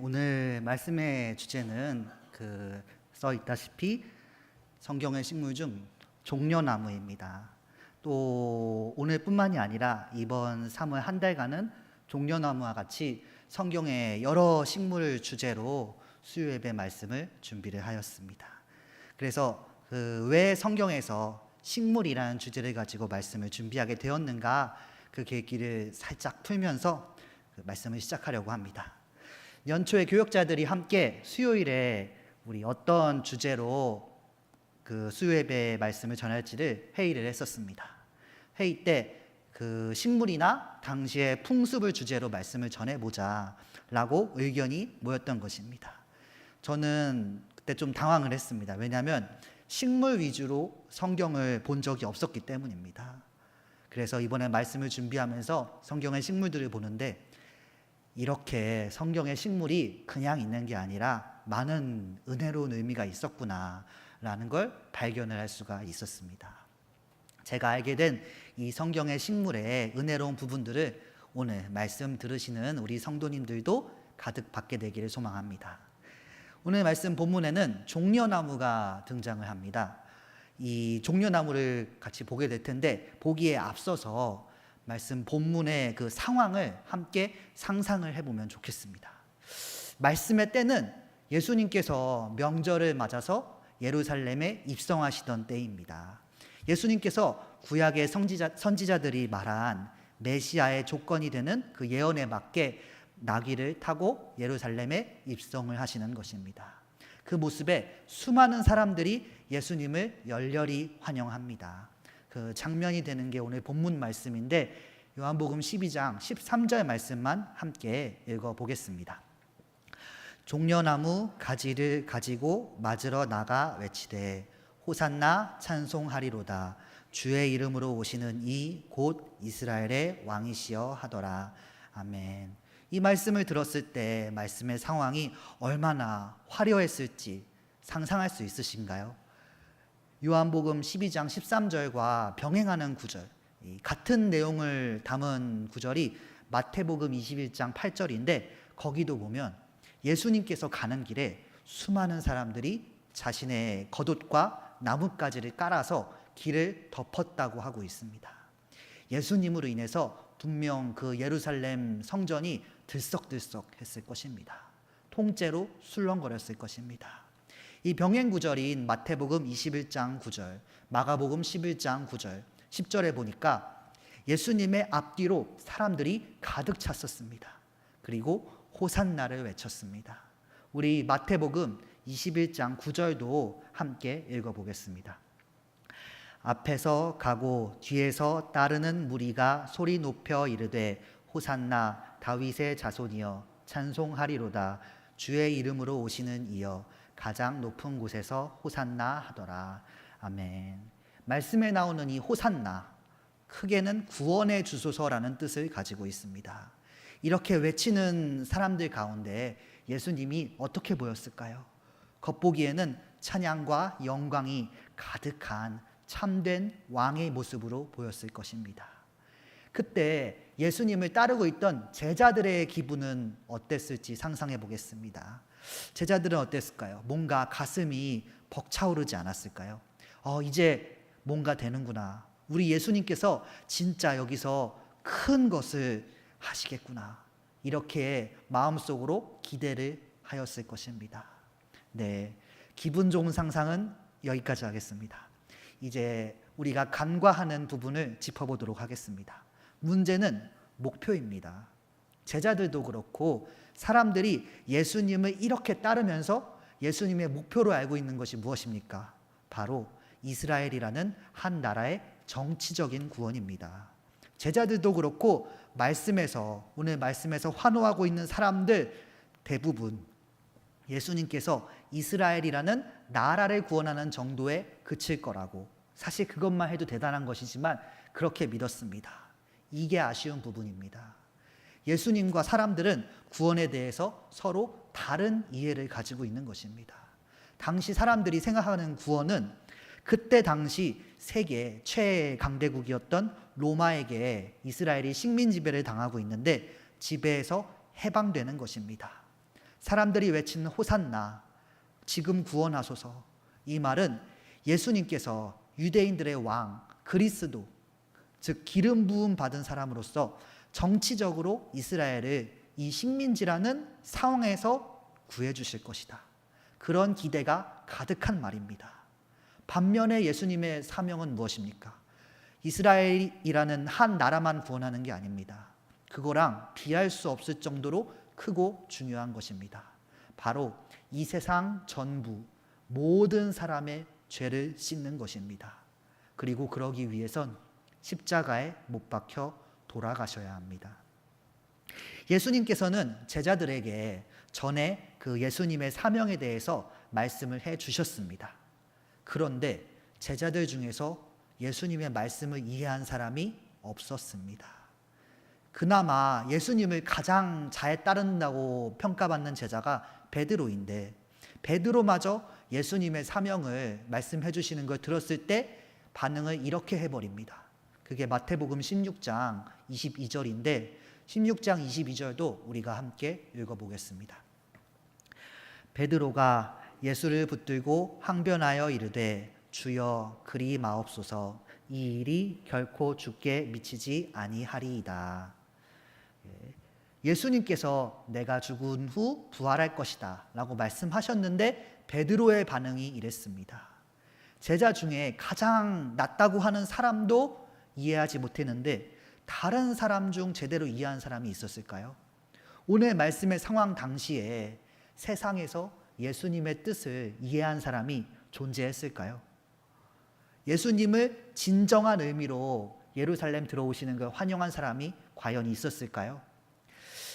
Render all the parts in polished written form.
오늘 말씀의 주제는 써 있다시피 성경의 식물 중 종려나무입니다. 또 오늘뿐만이 아니라 이번 3월 한 달간은 종려나무와 같이 성경의 여러 식물 주제로 수요 예배 말씀을 준비를 하였습니다. 그래서 왜 성경에서 식물이라는 주제를 가지고 말씀을 준비하게 되었는가, 그 계기를 살짝 풀면서 말씀을 시작하려고 합니다. 연초에 교역자들이 함께 수요일에 우리 어떤 주제로 수요 예배 말씀을 전할지를 회의를 했었습니다. 회의 때 식물이나 당시의 풍습을 주제로 말씀을 전해보자 라고 의견이 모였던 것입니다. 저는 그때 좀 당황을 했습니다. 왜냐하면 식물 위주로 성경을 본 적이 없었기 때문입니다. 그래서 이번에 말씀을 준비하면서 성경의 식물들을 보는데, 이렇게 성경의 식물이 그냥 있는 게 아니라 많은 은혜로운 의미가 있었구나 라는 걸 발견을 할 수가 있었습니다. 제가 알게 된 이 성경의 식물의 은혜로운 부분들을 오늘 말씀 들으시는 우리 성도님들도 가득 받게 되기를 소망합니다. 오늘 말씀 본문에는 종려나무가 등장을 합니다. 이 종려나무를 같이 보게 될 텐데, 보기에 앞서서 말씀 본문의 그 상황을 함께 상상을 해보면 좋겠습니다. 말씀의 때는 예수님께서 명절을 맞아서 예루살렘에 입성하시던 때입니다. 예수님께서 구약의 선지자들이 말한 메시아의 조건이 되는 그 예언에 맞게 나귀를 타고 예루살렘에 입성을 하시는 것입니다. 그 모습에 수많은 사람들이 예수님을 열렬히 환영합니다. 그 장면이 되는 게 오늘 본문 말씀인데, 요한복음 12장 13절 말씀만 함께 읽어보겠습니다. 종려나무 가지를 가지고 맞으러 나가 외치되 호산나 찬송하리로다. 주의 이름으로 오시는 이 곧 이스라엘의 왕이시여 하더라. 아멘. 이 말씀을 들었을 때 말씀의 상황이 얼마나 화려했을지 상상할 수 있으신가요? 요한복음 12장 13절과 병행하는 구절, 같은 내용을 담은 구절이 마태복음 21장 8절인데, 거기도 보면 예수님께서 가는 길에 수많은 사람들이 자신의 겉옷과 나뭇가지를 깔아서 길을 덮었다고 하고 있습니다. 예수님으로 인해서 분명 그 예루살렘 성전이 들썩들썩 했을 것입니다. 통째로 술렁거렸을 것입니다. 이 병행 구절인 마태복음 21장 9절, 마가복음 11장 9절, 10절에 보니까 예수님의 앞뒤로 사람들이 가득 찼었습니다. 그리고 호산나를 외쳤습니다. 우리 마태복음 21장 9절도 함께 읽어보겠습니다. 앞에서 가고 뒤에서 따르는 무리가 소리 높여 이르되 호산나 다윗의 자손이여 찬송하리로다. 주의 이름으로 오시는 이여 가장 높은 곳에서 호산나 하더라. 아멘. 말씀에 나오는 이 호산나, 크게는 구원의 주소서라는 뜻을 가지고 있습니다. 이렇게 외치는 사람들 가운데 예수님이 어떻게 보였을까요? 겉보기에는 찬양과 영광이 가득한 참된 왕의 모습으로 보였을 것입니다. 그때 예수님을 따르고 있던 제자들의 기분은 어땠을지 상상해 보겠습니다. 제자들은 어땠을까요? 뭔가 가슴이 벅차오르지 않았을까요? 이제 뭔가 되는구나. 우리 예수님께서 진짜 여기서 큰 것을 하시겠구나. 이렇게 마음속으로 기대를 하였을 것입니다. 네, 기분 좋은 상상은 여기까지 하겠습니다. 이제 우리가 간과하는 부분을 짚어보도록 하겠습니다. 문제는 목표입니다. 제자들도 그렇고 사람들이 예수님을 이렇게 따르면서 예수님의 목표로 알고 있는 것이 무엇입니까? 바로 이스라엘이라는 한 나라의 정치적인 구원입니다. 제자들도 그렇고 오늘 말씀에서 환호하고 있는 사람들 대부분 예수님께서 이스라엘이라는 나라를 구원하는 정도에 그칠 거라고, 사실 그것만 해도 대단한 것이지만 그렇게 믿었습니다. 이게 아쉬운 부분입니다. 예수님과 사람들은 구원에 대해서 서로 다른 이해를 가지고 있는 것입니다. 당시 사람들이 생각하는 구원은 그때 당시 세계 최강대국이었던 로마에게 이스라엘이 식민 지배를 당하고 있는데 지배에서 해방되는 것입니다. 사람들이 외치는 호산나, 지금 구원하소서, 이 말은 예수님께서 유대인들의 왕, 그리스도, 즉 기름 부음 받은 사람으로서 정치적으로 이스라엘을 이 식민지라는 상황에서 구해주실 것이다. 그런 기대가 가득한 말입니다. 반면에 예수님의 사명은 무엇입니까? 이스라엘이라는 한 나라만 구원하는 게 아닙니다. 그거랑 비할 수 없을 정도로 크고 중요한 것입니다. 바로 이 세상 전부 모든 사람의 죄를 씻는 것입니다. 그리고 그러기 위해선 십자가에 못 박혀 돌아가셔야 합니다. 예수님께서는 제자들에게 전에 그 예수님의 사명에 대해서 말씀을 해 주셨습니다. 그런데 제자들 중에서 예수님의 말씀을 이해한 사람이 없었습니다. 그나마 예수님을 가장 잘 따른다고 평가받는 제자가 베드로인데, 베드로마저 예수님의 사명을 말씀해 주시는 걸 들었을 때 반응을 이렇게 해버립니다. 그게 마태복음 16장 22절인데 16장 22절도 우리가 함께 읽어보겠습니다. 베드로가 예수를 붙들고 항변하여 이르되 주여 그리 마옵소서, 이 일이 결코 주께 미치지 아니하리이다. 예수님께서 내가 죽은 후 부활할 것이다 라고 말씀하셨는데 베드로의 반응이 이랬습니다. 제자 중에 가장 낫다고 하는 사람도 이해하지 못했는데 다른 사람 중 제대로 이해한 사람이 있었을까요? 오늘 말씀의 상황 당시에 세상에서 예수님의 뜻을 이해한 사람이 존재했을까요? 예수님을 진정한 의미로 예루살렘 들어오시는 걸 환영한 사람이 과연 있었을까요?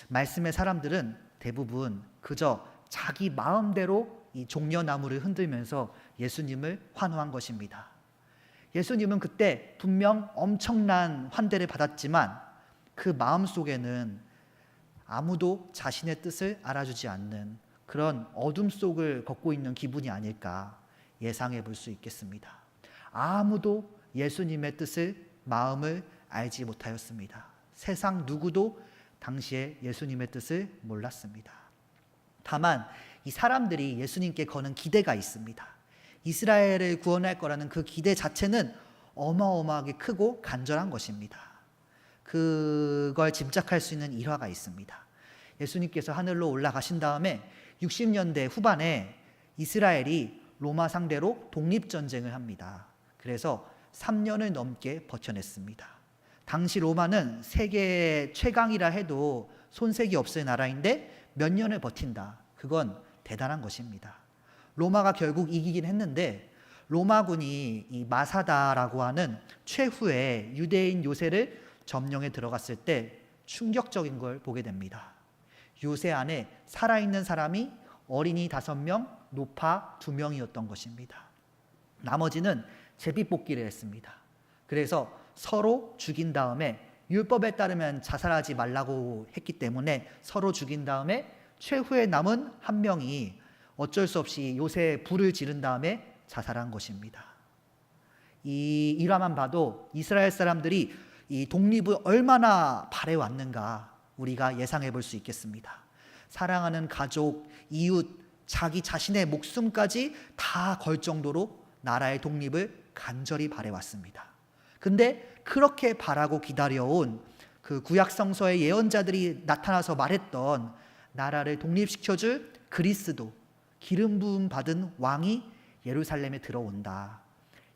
말씀의 사람들은 대부분 그저 자기 마음대로 이 종려나무를 흔들면서 예수님을 환호한 것입니다. 예수님은 그때 분명 엄청난 환대를 받았지만 그 마음속에는 아무도 자신의 뜻을 알아주지 않는 그런 어둠 속을 걷고 있는 기분이 아닐까 예상해 볼 수 있겠습니다. 아무도 예수님의 뜻을, 마음을 알지 못하였습니다. 세상 누구도 당시에 예수님의 뜻을 몰랐습니다. 다만 이 사람들이 예수님께 거는 기대가 있습니다. 이스라엘을 구원할 거라는 그 기대 자체는 어마어마하게 크고 간절한 것입니다. 그걸 짐작할 수 있는 일화가 있습니다. 예수님께서 하늘로 올라가신 다음에 60년대 후반에 이스라엘이 로마 상대로 독립전쟁을 합니다. 그래서 3년을 넘게 버텨냈습니다. 당시 로마는 세계 최강이라 해도 손색이 없을 나라인데 몇 년을 버틴다. 그건 대단한 것입니다. 로마가 결국 이기긴 했는데 로마군이 이 마사다라고 하는 최후의 유대인 요새를 점령에 들어갔을 때 충격적인 걸 보게 됩니다. 요새 안에 살아있는 사람이 어린이 5명, 노파 2명이었던 것입니다. 나머지는 제비뽑기를 했습니다. 그래서 서로 죽인 다음에 율법에 따르면 자살하지 말라고 했기 때문에 서로 죽인 다음에 최후에 남은 한 명이 어쩔 수 없이 요새에 불을 지른 다음에 자살한 것입니다. 이 일화만 봐도 이스라엘 사람들이 이 독립을 얼마나 바래왔는가 우리가 예상해 볼 수 있겠습니다. 사랑하는 가족, 이웃, 자기 자신의 목숨까지 다 걸 정도로 나라의 독립을 간절히 바래왔습니다. 근데 그렇게 바라고 기다려온 그 구약성서의 예언자들이 나타나서 말했던 나라를 독립시켜줄 그리스도, 기름 부음 받은 왕이 예루살렘에 들어온다.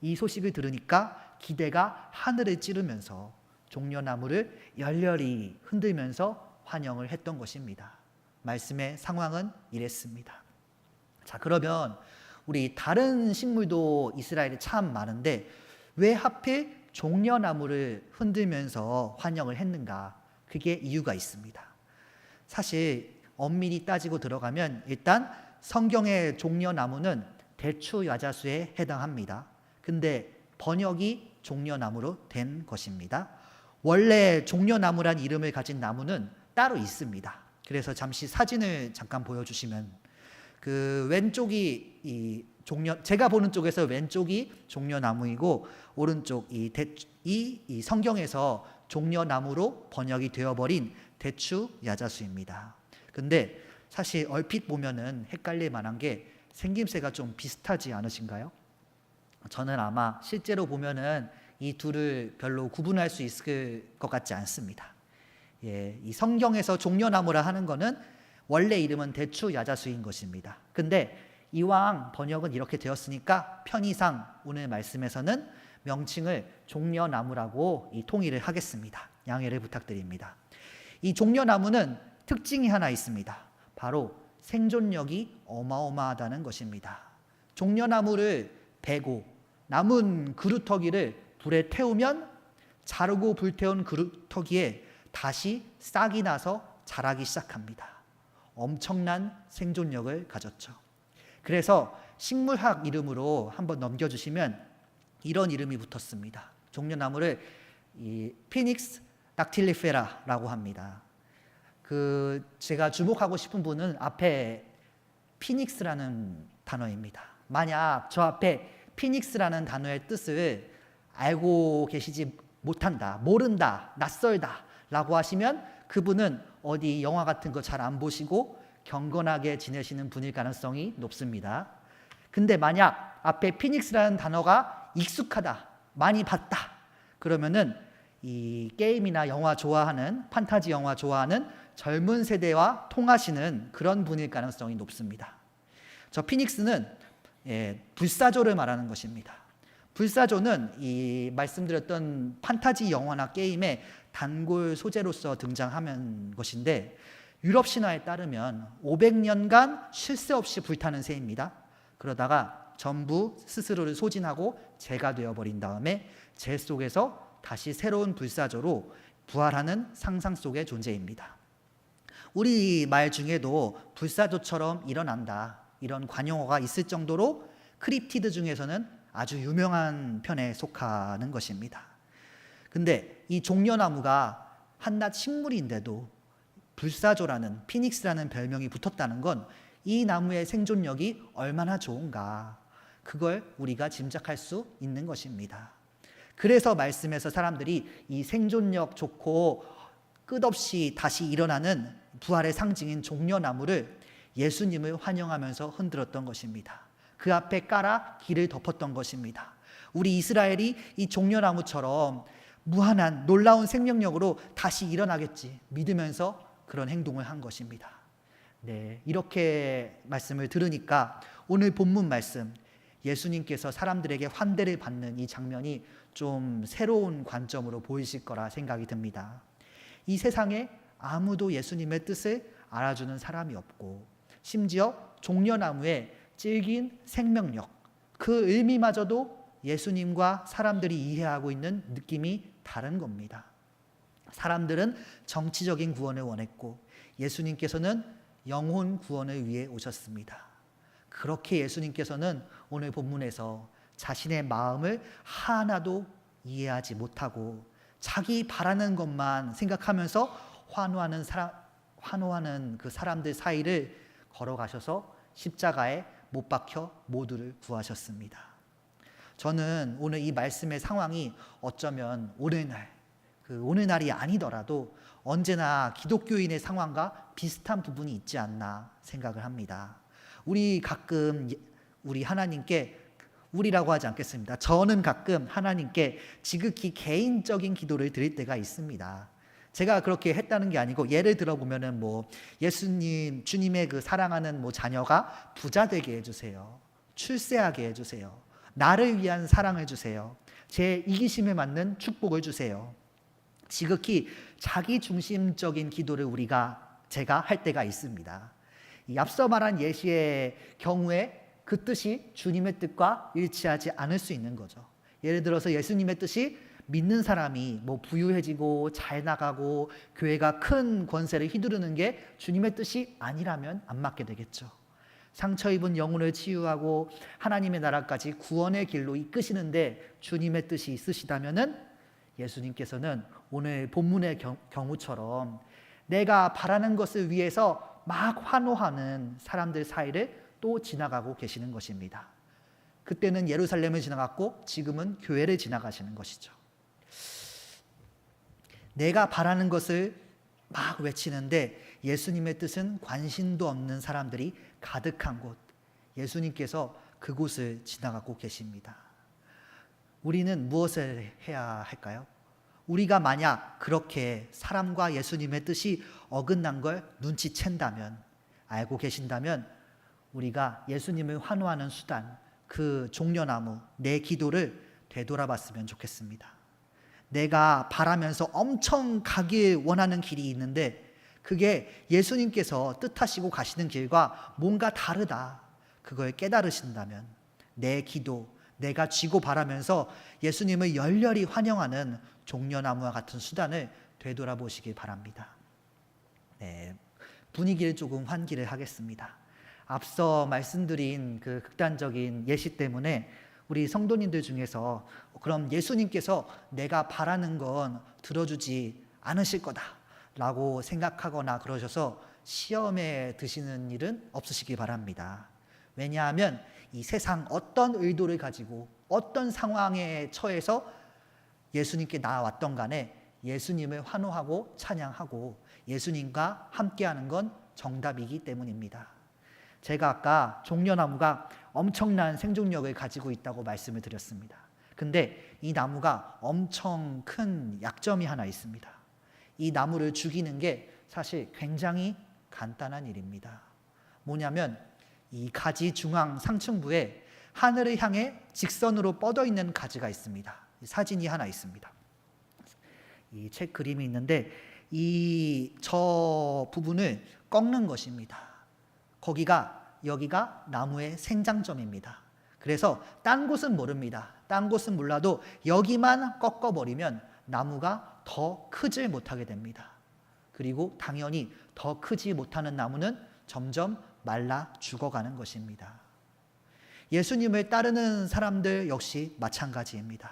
이 소식을 들으니까 기대가 하늘을 찌르면서 종려나무를 열렬히 흔들면서 환영을 했던 것입니다. 말씀의 상황은 이랬습니다. 자, 그러면 우리 다른 식물도 이스라엘에 참 많은데 왜 하필 종려나무를 흔들면서 환영을 했는가? 그게 이유가 있습니다. 사실 엄밀히 따지고 들어가면 일단 성경의 종려나무는 대추 야자수에 해당합니다. 근데 번역이 종려나무로 된 것입니다. 원래 종려나무란 이름을 가진 나무는 따로 있습니다. 그래서 잠시 사진을 잠깐 보여주시면 그 왼쪽이 이 제가 보는 쪽에서 왼쪽이 종려나무이고 오른쪽 이 성경에서 종려나무로 번역이 되어버린 대추 야자수입니다. 근데 사실 얼핏 보면은 헷갈릴 만한 게 생김새가 좀 비슷하지 않으신가요? 저는 아마 실제로 보면은 이 둘을 별로 구분할 수 있을 것 같지 않습니다. 예, 이 성경에서 종려나무라 하는 거는 원래 이름은 대추 야자수인 것입니다. 근데 이왕 번역은 이렇게 되었으니까 편의상 오늘 말씀에서는 명칭을 종려나무라고 통일을 하겠습니다. 양해를 부탁드립니다. 이 종려나무는 특징이 하나 있습니다. 바로 생존력이 어마어마하다는 것입니다. 종려나무를 베고 남은 그루터기를 불에 태우면 자르고 불태운 그루터기에 다시 싹이 나서 자라기 시작합니다. 엄청난 생존력을 가졌죠. 그래서 식물학 이름으로 한번 넘겨주시면 이런 이름이 붙었습니다. 종려나무를 피닉스 닥틸리페라라고 합니다. 제가 주목하고 싶은 분은 앞에 피닉스라는 단어입니다. 만약 저 앞에 피닉스라는 단어의 뜻을 알고 계시지 못한다, 모른다, 낯설다 라고 하시면 그분은 어디 영화 같은 거 잘 안 보시고 경건하게 지내시는 분일 가능성이 높습니다. 근데 만약 앞에 피닉스라는 단어가 익숙하다, 많이 봤다 그러면은 이 게임이나 영화 좋아하는, 판타지 영화 좋아하는 젊은 세대와 통하시는 그런 분일 가능성이 높습니다. 저 피닉스는 불사조를 말하는 것입니다. 불사조는 이 말씀드렸던 판타지 영화나 게임의 단골 소재로서 등장하는 것인데 유럽 신화에 따르면 500년간 쉴 새 없이 불타는 새입니다. 그러다가 전부 스스로를 소진하고 재가 되어버린 다음에 재 속에서 다시 새로운 불사조로 부활하는 상상 속의 존재입니다. 우리 말 중에도 불사조처럼 일어난다 이런 관용어가 있을 정도로 크립티드 중에서는 아주 유명한 편에 속하는 것입니다. 근데 이 종려나무가 한낱 식물인데도 불사조라는 피닉스라는 별명이 붙었다는 건 이 나무의 생존력이 얼마나 좋은가 그걸 우리가 짐작할 수 있는 것입니다. 그래서 말씀에서 사람들이 이 생존력 좋고 끝없이 다시 일어나는 부활의 상징인 종려나무를 예수님을 환영하면서 흔들었던 것입니다. 그 앞에 깔아 길을 덮었던 것입니다. 우리 이스라엘이 이 종려나무처럼 무한한 놀라운 생명력으로 다시 일어나겠지 믿으면서 그런 행동을 한 것입니다. 네, 이렇게 말씀을 들으니까 오늘 본문 말씀 예수님께서 사람들에게 환대를 받는 이 장면이 좀 새로운 관점으로 보이실 거라 생각이 듭니다. 이 세상에 아무도 예수님의 뜻을 알아주는 사람이 없고 심지어 종려나무의 질긴 생명력 그 의미마저도 예수님과 사람들이 이해하고 있는 느낌이 다른 겁니다. 사람들은 정치적인 구원을 원했고 예수님께서는 영혼 구원을 위해 오셨습니다. 그렇게 예수님께서는 오늘 본문에서 자신의 마음을 하나도 이해하지 못하고 자기 바라는 것만 생각하면서 환호하는 그 사람들 사이를 걸어가셔서 십자가에 못 박혀 모두를 구하셨습니다. 저는 오늘 이 말씀의 상황이 어쩌면 오늘날이 아니더라도 언제나 기독교인의 상황과 비슷한 부분이 있지 않나 생각을 합니다. 우리 가끔 우리 하나님께 우리라고 하지 않겠습니다. 저는 가끔 하나님께 지극히 개인적인 기도를 드릴 때가 있습니다. 제가 그렇게 했다는 게 아니고 예를 들어 보면은 예수님 주님의 그 사랑하는 자녀가 부자 되게 해주세요. 출세하게 해주세요. 나를 위한 사랑을 주세요. 제 이기심에 맞는 축복을 주세요. 지극히 자기 중심적인 기도를 제가 할 때가 있습니다. 이 앞서 말한 예시의 경우에 그 뜻이 주님의 뜻과 일치하지 않을 수 있는 거죠. 예를 들어서 예수님의 뜻이 믿는 사람이 부유해지고 잘 나가고 교회가 큰 권세를 휘두르는 게 주님의 뜻이 아니라면 안 맞게 되겠죠. 상처 입은 영혼을 치유하고 하나님의 나라까지 구원의 길로 이끄시는데 주님의 뜻이 있으시다면은 예수님께서는 오늘 본문의 경우처럼 내가 바라는 것을 위해서 막 환호하는 사람들 사이를 또 지나가고 계시는 것입니다. 그때는 예루살렘을 지나갔고 지금은 교회를 지나가시는 것이죠. 내가 바라는 것을 막 외치는데 예수님의 뜻은 관심도 없는 사람들이 가득한 곳, 예수님께서 그곳을 지나가고 계십니다. 우리는 무엇을 해야 할까요? 우리가 만약 그렇게 사람과 예수님의 뜻이 어긋난 걸 눈치챈다면, 알고 계신다면 우리가 예수님을 환호하는 수단, 그 종려나무, 내 기도를 되돌아봤으면 좋겠습니다. 내가 바라면서 엄청 가길 원하는 길이 있는데 그게 예수님께서 뜻하시고 가시는 길과 뭔가 다르다, 그걸 깨달으신다면 내 기도, 내가 쥐고 바라면서 예수님을 열렬히 환영하는 종려나무와 같은 수단을 되돌아보시길 바랍니다. 네, 분위기를 조금 환기를 하겠습니다. 앞서 말씀드린 그 극단적인 예시 때문에 우리 성도님들 중에서 그럼 예수님께서 내가 바라는 건 들어주지 않으실 거다 라고 생각하거나 그러셔서 시험에 드시는 일은 없으시기 바랍니다. 왜냐하면 이 세상 어떤 의도를 가지고 어떤 상황에 처해서 예수님께 나아왔던 간에 예수님을 환호하고 찬양하고 예수님과 함께하는 건 정답이기 때문입니다. 제가 아까 종려나무가 엄청난 생존력을 가지고 있다고 말씀을 드렸습니다. 근데 이 나무가 엄청 큰 약점이 하나 있습니다. 이 나무를 죽이는 게 사실 굉장히 간단한 일입니다. 뭐냐면 이 가지 중앙 상층부에 하늘을 향해 직선으로 뻗어 있는 가지가 있습니다. 사진이 하나 있습니다. 이 책 그림이 있는데 저 부분을 꺾는 것입니다. 여기가 나무의 생장점입니다. 그래서 딴 곳은 모릅니다. 딴 곳은 몰라도 여기만 꺾어버리면 나무가 더 크지 못하게 됩니다. 그리고 당연히 더 크지 못하는 나무는 점점 말라 죽어가는 것입니다. 예수님을 따르는 사람들 역시 마찬가지입니다.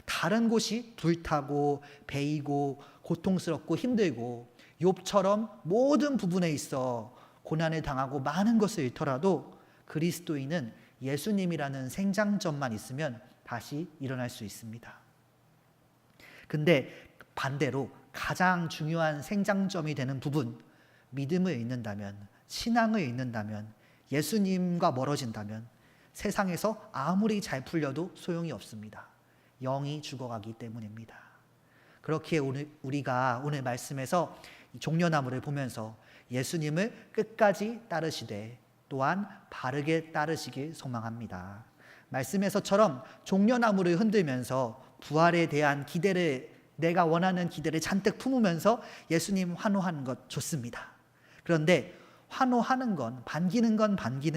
다른 곳이 불타고 베이고 고통스럽고 힘들고 욥처럼 모든 부분에 있어 고난을 당하고 많은 것을 잃더라도 그리스도인은 예수님이라는 생장점만 있으면 다시 일어날 수 있습니다. 근데 반대로 가장 중요한 생장점이 되는 부분, 믿음을 잃는다면, 신앙을 잃는다면, 예수님과 멀어진다면 세상에서 아무리 잘 풀려도 소용이 없습니다. 영이 죽어가기 때문입니다. 그렇게 우리가 오늘 말씀에서 종려나무를 보면서 예수님을 끝까지 따르시되 또한 바르게 따르시길 소망합니다. 말씀에서처럼 종려나무를 흔들면서 부활에 대한 기대를, 내가 원하는 기대를 잔뜩 품으면서 예수님 환호하는 것 좋습니다. 그런데 환호하는 건 반기는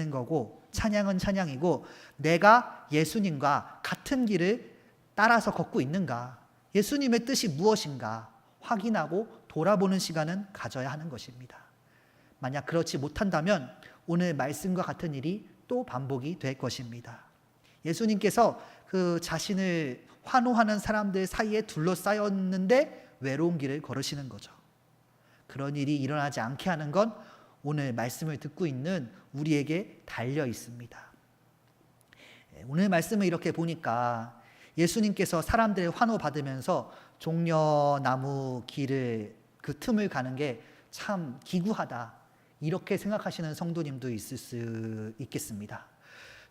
거고 찬양은 찬양이고, 내가 예수님과 같은 길을 따라서 걷고 있는가, 예수님의 뜻이 무엇인가 확인하고 돌아보는 시간은 가져야 하는 것입니다. 만약 그렇지 못한다면 오늘 말씀과 같은 일이 또 반복이 될 것입니다. 예수님께서 그 자신을 환호하는 사람들 사이에 둘러싸였는데 외로운 길을 걸으시는 거죠. 그런 일이 일어나지 않게 하는 건 오늘 말씀을 듣고 있는 우리에게 달려 있습니다. 오늘 말씀을 이렇게 보니까 예수님께서 사람들의 환호 받으면서 종려나무 길을, 그 틈을 가는 게 참 기구하다, 이렇게 생각하시는 성도님도 있을 수 있겠습니다.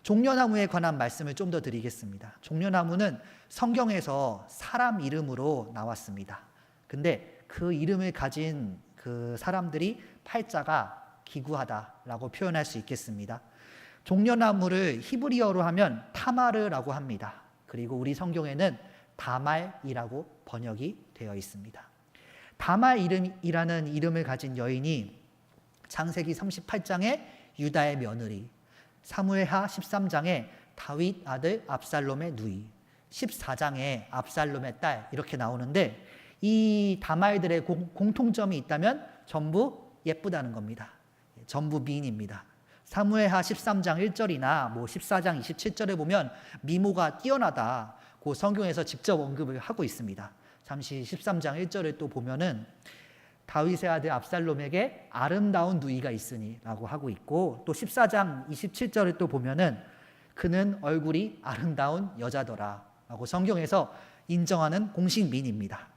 종려나무에 관한 말씀을 좀 더 드리겠습니다. 종려나무는 성경에서 사람 이름으로 나왔습니다. 근데 그 이름을 가진 그 사람들이 팔자가 기구하다라고 표현할 수 있겠습니다. 종려나무를 히브리어로 하면 타마르라고 합니다. 그리고 우리 성경에는 다말이라고 번역이 되어 있습니다. 다말이라는 이름을 가진 여인이 창세기 38장에 유다의 며느리, 사무엘하 13장에 다윗 아들 압살롬의 누이, 14장에 압살롬의 딸, 이렇게 나오는데 이 다말들의 공통점이 있다면 전부 예쁘다는 겁니다. 전부 미인입니다. 사무엘하 13장 1절이나 14장 27절에 보면 미모가 뛰어나다, 그 성경에서 직접 언급을 하고 있습니다. 잠시 13장 1절을 또 보면은 다윗의 아들 압살롬에게 아름다운 누이가 있으니 라고 하고 있고, 또 14장 27절을 또 보면은 그는 얼굴이 아름다운 여자더라 라고 성경에서 인정하는 공식 미인입니다.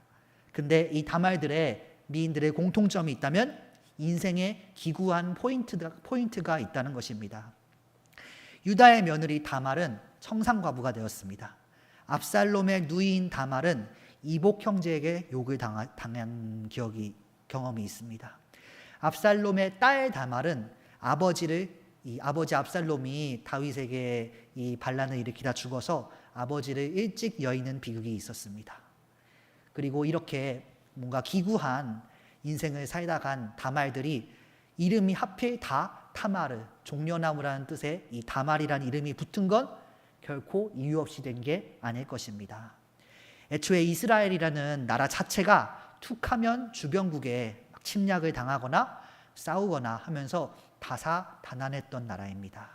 근데 이 다말들의 미인들의 공통점이 있다면 인생의 기구한 포인트가 있다는 것입니다. 유다의 며느리 다말은 청산과부가 되었습니다. 압살롬의 누이인 다말은 이복 형제에게 욕을 당한 경험이 있습니다. 압살롬의 딸 다말은 아버지 압살롬이 다윗에게 이 반란을 일으키다 죽어서 아버지를 일찍 여의는 비극이 있었습니다. 그리고 이렇게 뭔가 기구한 인생을 살다 간 다말들이 이름이 하필 다 타마르, 종려나무라는 뜻의 이 다말이라는 이름이 붙은 건 결코 이유 없이 된 게 아닐 것입니다. 애초에 이스라엘이라는 나라 자체가 툭하면 주변국에 침략을 당하거나 싸우거나 하면서 다사다난했던 나라입니다.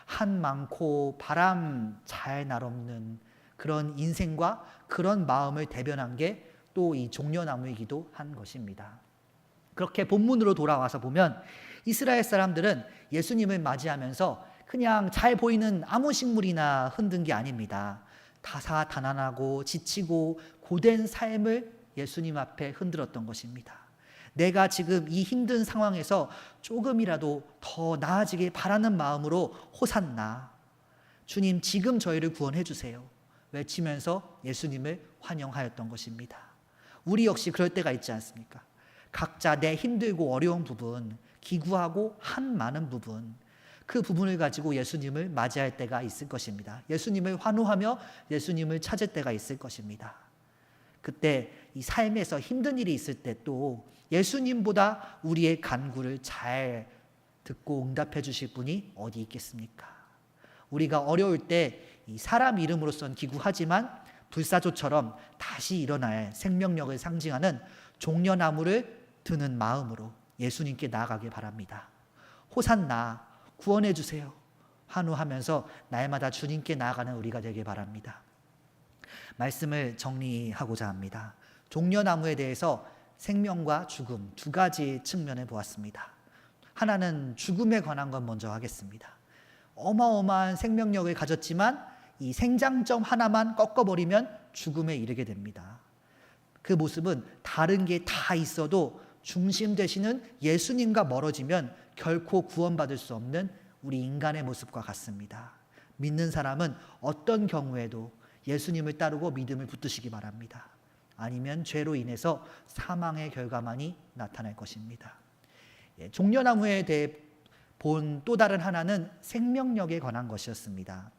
한 많고 바람 잘 날 없는 그런 인생과 그런 마음을 대변한 게 또 이 종려나무이기도 한 것입니다. 그렇게 본문으로 돌아와서 보면 이스라엘 사람들은 예수님을 맞이하면서 그냥 잘 보이는 아무 식물이나 흔든 게 아닙니다. 다사다난하고 지치고 고된 삶을 예수님 앞에 흔들었던 것입니다. 내가 지금 이 힘든 상황에서 조금이라도 더 나아지길 바라는 마음으로 호산나, 주님 지금 저희를 구원해 주세요 외치면서 예수님을 환영하였던 것입니다. 우리 역시 그럴 때가 있지 않습니까? 각자 내 힘들고 어려운 부분, 기구하고 한 많은 부분, 그 부분을 가지고 예수님을 맞이할 때가 있을 것입니다. 예수님을 환호하며 예수님을 찾을 때가 있을 것입니다. 그때 이 삶에서 힘든 일이 있을 때 또 예수님보다 우리의 간구를 잘 듣고 응답해 주실 분이 어디 있겠습니까? 우리가 어려울 때 이 사람 이름으로선 기구하지만 불사조처럼 다시 일어날 생명력을 상징하는 종려나무를 드는 마음으로 예수님께 나아가길 바랍니다. 호산나, 구원해 주세요 환호하면서 날마다 주님께 나아가는 우리가 되길 바랍니다. 말씀을 정리하고자 합니다. 종려나무에 대해서 생명과 죽음 두 가지 측면을 보았습니다. 하나는 죽음에 관한 건 먼저 하겠습니다. 어마어마한 생명력을 가졌지만 이 생장점 하나만 꺾어버리면 죽음에 이르게 됩니다. 그 모습은 다른 게 다 있어도 중심 되시는 예수님과 멀어지면 결코 구원받을 수 없는 우리 인간의 모습과 같습니다. 믿는 사람은 어떤 경우에도 예수님을 따르고 믿음을 붙드시기 바랍니다. 아니면 죄로 인해서 사망의 결과만이 나타날 것입니다. 종려나무에 대해 본 또 다른 하나는 생명력에 관한 것이었습니다.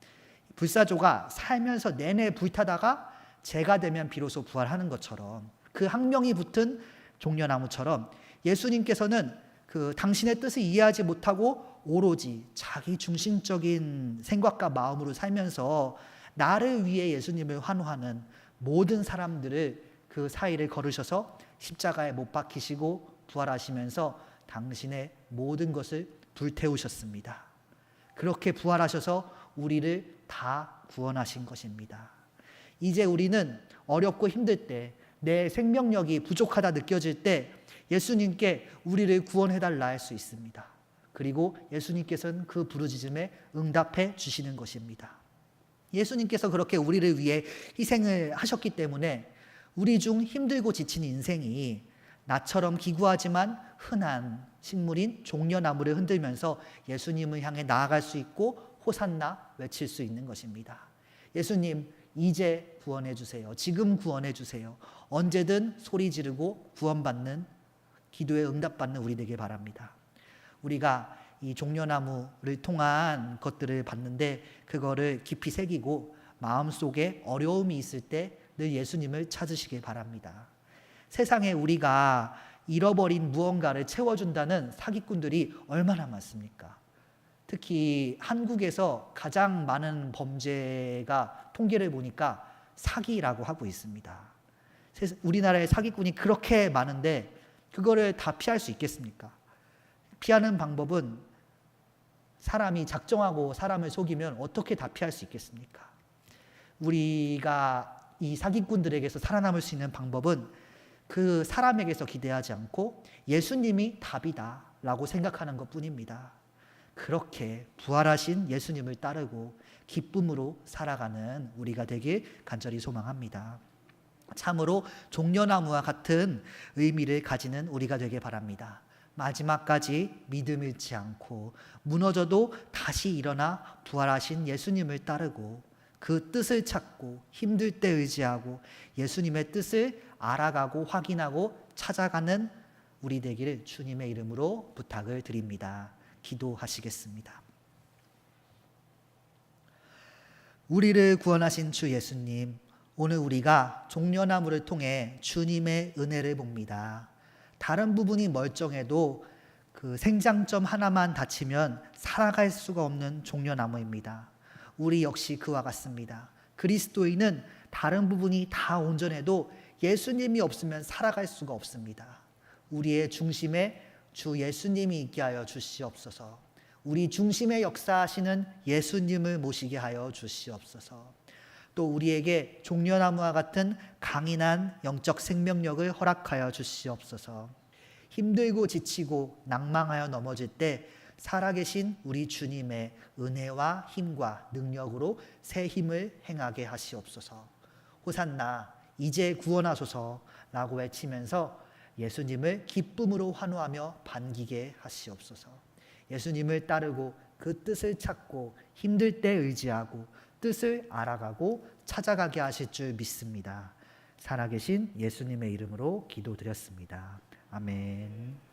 불사조가 살면서 내내 불타다가 재가 되면 비로소 부활하는 것처럼 그 학명이 붙은 종려나무처럼 예수님께서는 그 당신의 뜻을 이해하지 못하고 오로지 자기 중심적인 생각과 마음으로 살면서 나를 위해 예수님을 환호하는 모든 사람들을 그 사이를 걸으셔서 십자가에 못 박히시고 부활하시면서 당신의 모든 것을 불태우셨습니다. 그렇게 부활하셔서 우리를 다 구원하신 것입니다. 이제 우리는 어렵고 힘들 때, 내 생명력이 부족하다 느껴질 때 예수님께 우리를 구원해달라 할 수 있습니다. 그리고 예수님께서는 그 부르짖음에 응답해 주시는 것입니다. 예수님께서 그렇게 우리를 위해 희생을 하셨기 때문에 우리 중 힘들고 지친 인생이 나처럼 기구하지만 흔한 식물인 종려나무를 흔들면서 예수님을 향해 나아갈 수 있고 호산나 외칠 수 있는 것입니다. 예수님 이제 구원해 주세요. 지금 구원해 주세요. 언제든 소리 지르고 구원받는, 기도에 응답받는 우리 되길 바랍니다. 우리가 이 종려나무를 통한 것들을 봤는데 그거를 깊이 새기고 마음속에 어려움이 있을 때 늘 예수님을 찾으시길 바랍니다. 세상에 우리가 잃어버린 무언가를 채워준다는 사기꾼들이 얼마나 많습니까? 특히 한국에서 가장 많은 범죄가 통계를 보니까 사기라고 하고 있습니다. 우리나라의 사기꾼이 그렇게 많은데 그거를 다 피할 수 있겠습니까? 피하는 방법은 사람이 작정하고 사람을 속이면 어떻게 다 피할 수 있겠습니까? 우리가 이 사기꾼들에게서 살아남을 수 있는 방법은 그 사람에게서 기대하지 않고 예수님이 답이다 라고 생각하는 것뿐입니다. 그렇게 부활하신 예수님을 따르고 기쁨으로 살아가는 우리가 되길 간절히 소망합니다. 참으로 종려나무와 같은 의미를 가지는 우리가 되길 바랍니다. 마지막까지 믿음 잃지 않고 무너져도 다시 일어나 부활하신 예수님을 따르고 그 뜻을 찾고 힘들 때 의지하고 예수님의 뜻을 알아가고 확인하고 찾아가는 우리 되기를 주님의 이름으로 부탁을 드립니다. 기도하시겠습니다. 우리를 구원하신 주 예수님, 오늘 우리가 종려나무를 통해 주님의 은혜를 봅니다. 다른 부분이 멀쩡해도 그 생장점 하나만 다치면 살아갈 수가 없는 종려나무입니다. 우리 역시 그와 같습니다. 그리스도인은 다른 부분이 다 온전해도 예수님이 없으면 살아갈 수가 없습니다. 우리의 중심에 주 예수님이 있게 하여 주시옵소서. 우리 중심에 역사하시는 예수님을 모시게 하여 주시옵소서. 또 우리에게 종려나무와 같은 강인한 영적 생명력을 허락하여 주시옵소서. 힘들고 지치고 낭망하여 넘어질 때 살아계신 우리 주님의 은혜와 힘과 능력으로 새 힘을 행하게 하시옵소서. 호산나 이제 구원하소서라고 외치면서 예수님을 기쁨으로 환호하며 반기게 하시옵소서. 예수님을 따르고 그 뜻을 찾고 힘들 때 의지하고 뜻을 알아가고 찾아가게 하실 줄 믿습니다. 살아계신 예수님의 이름으로 기도드렸습니다. 아멘.